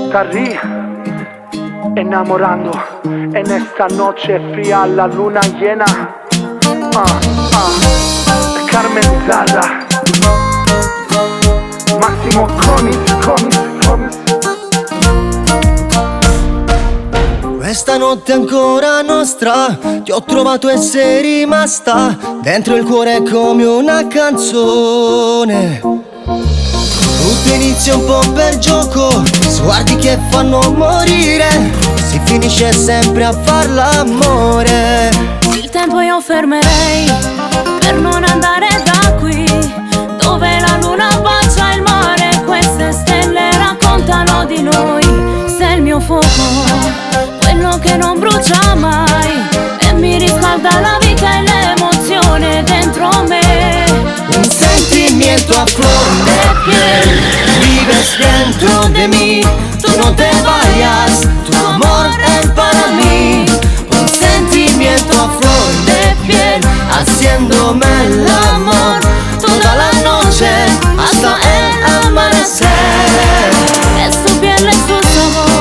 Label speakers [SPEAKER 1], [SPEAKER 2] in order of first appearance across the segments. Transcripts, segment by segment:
[SPEAKER 1] Starrí enamorando en esta noche fría, la luna llena. Carmen Zara, Massimo Conis.
[SPEAKER 2] Questa notte è ancora nostra, ti ho trovato e sei rimasta dentro il cuore come una canzone. Tutto inizia un po' per gioco, sguardi che fanno morire, si finisce sempre a far l'amore.
[SPEAKER 3] Il tempo io fermerei per non andare da qui, dove la luna bacia il mare, queste stelle raccontano di noi. Sei il mio fuoco, quello che non brucia mai, e mi riscalda la vita e l'emozione dentro me.
[SPEAKER 2] Un sentimento a flor de piel, vives dentro de mí, tú no te vayas, tu amor es para mí. Un sentimiento a flor de piel, haciéndome el amor toda la noche hasta el amanecer.
[SPEAKER 3] Es tu piel, es tus ojos.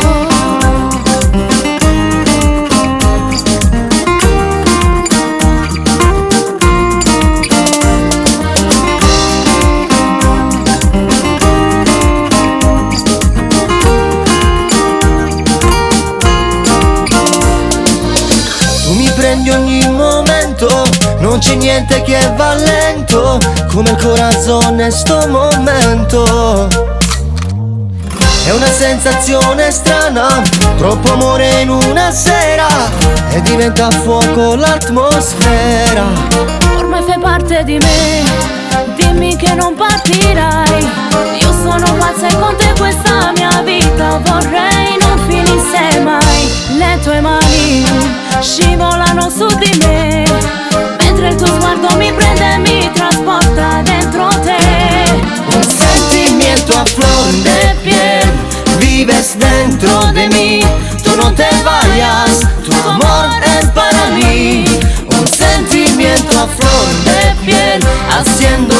[SPEAKER 2] Prendi ogni momento, non c'è niente che va lento come il corazon in sto momento. È una sensazione strana, troppo amore in una sera e diventa fuoco l'atmosfera.
[SPEAKER 3] Ormai fai parte di me, dimmi che non partirai. Io sono pazza e con te questa mia vita vorrei non finisse mai. Le tue mani scivolano su di me, mentre il tuo sguardo mi prende e mi trasporta dentro te.
[SPEAKER 2] Un sentimiento a flor de piel, vives dentro de mí, tú no te vayas, tu amor es para mí. Un sentimiento a flor de piel, haciendo